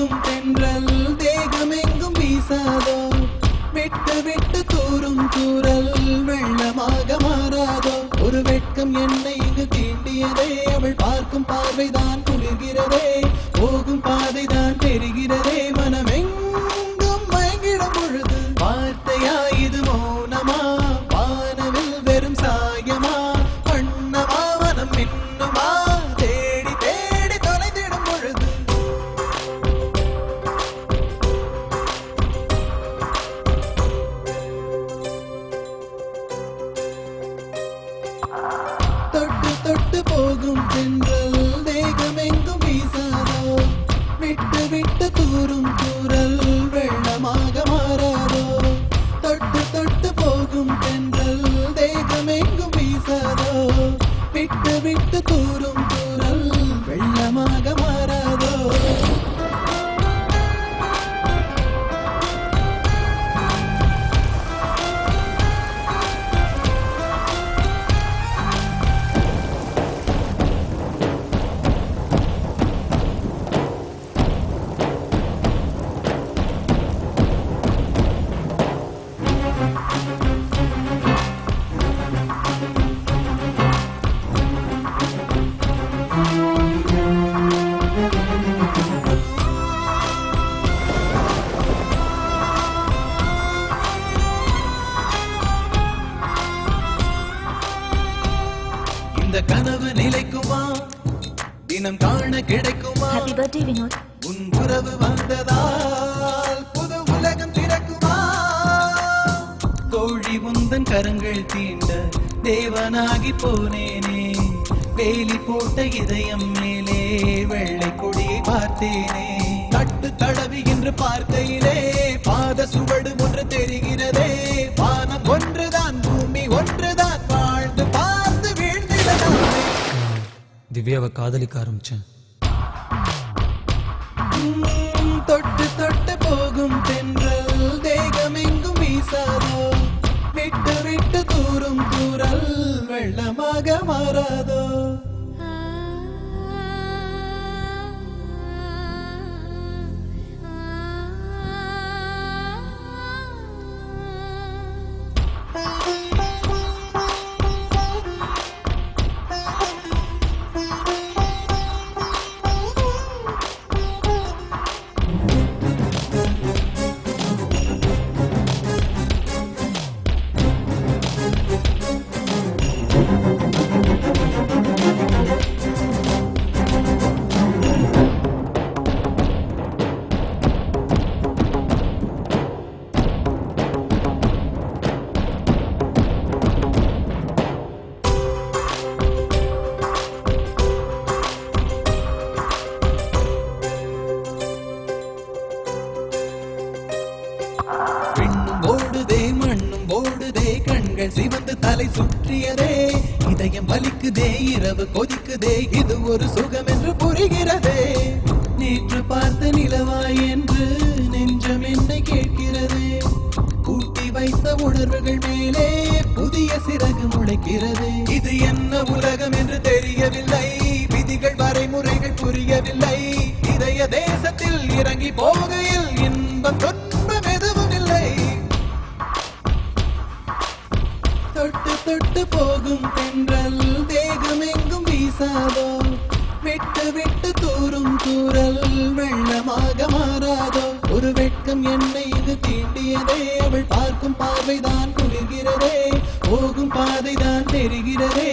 போகும் தென்றல் தேகமெங்கும் வீசாதோ விட்டு விட்டு தூரும் தூரல் வெள்ளமாக மாறாதோ ஒரு வெட்கம் என்னை இங்கு தீண்டியதே அவள் பார்க்கும் பார்வைதான் குளிர்கிறதே போகும் பாதைதான் பெறுகிறதே மனமெங்கும் மயங்கிடும் பொழுது வார்த்தையா இது மௌனமா வானவில் வெறும் சாயமா வண்ணமா மனம் மின்னுமா தேடி தேடி தொலைந்திடும் பொழுது தொட்டு தொட்டு போகும் தென்றல் தேகமெங்கும் வீசாதோ விட்டு விட்டு தூரும் தூரல் வெள்ளமாக மாறாதோ தொட்டு தொட்டு போகும் தென்றல் தேகமெங்கும் வீசாதோ விட்டு விட்டு தூரும் தூரல் வெள்ளமாக மாறாதோ இந்த கனவு நிலைக்குமா தினம் காண கிடைக்குமா ஹாப்பி பர்த்டே வினோத். உன் உறவு வந்ததால் புது உலகம் திறக்குமா தோழி உந்தன் கரங்கள் தீண்ட தேவனாகி போனேனே வேலி போட்ட இதயம் மேலே வெள்ளை கொடியை பார்த்தேனே தட்டு தடவி என்று பார்க்கையிலே பாத சுவடு ஒன்று தெரிகிறதே வானம் ஒன்றுதான் பூமி ஒன்றுதான் வாழ்ந்து பார்த்து வீழ்ந்திடலாமே திவ்யாவை காதலிக்க ஆரம்பிச்சேன். தொட்டு தொட்டு போகும் தென்றல் தேகமெங்கும் வீசாதோ விட்டு விட்டு தூரும் தூரல் வெள்ளமாக மாறாதோ ஓடுதே மண்ணும் ஓடுதே கண்கள் சிவந்து தலை சுற்றியதே இதயம் வலிக்குதே இரவு கொதிக்குதே இது ஒரு சுகம் என்று புரிகிறதே நேற்று பார்த்த நிலவாய் என்று நெஞ்சம் என்னை கேட்கிறதே கூட்டி வைத்த உணர்வுகள் மேலே புதிய சிறகு முளைக்கிறது இது என்ன உலகம் என்று தெரியவில்லை விதிகள் வரைமுறைகள் புரியவில்லை இதய தேசத்தில் இறங்கி போகையில் இன்பம் துன்பம் எதுவும் இல்லை தொட்டு தொட்டு போகும் தென்றல் தேகமெங்கும் வீசாதோ விட்டு விட்டு தூரும் தூரல் வெள்ளமாக மாறாதோ ஒரு வெட்கம் என்னை இது தீண்டியதே அவள் பார்க்கும் பார்வைதான் குளிர்கிறதே போகும் பாதைதான் தெரிகிறதே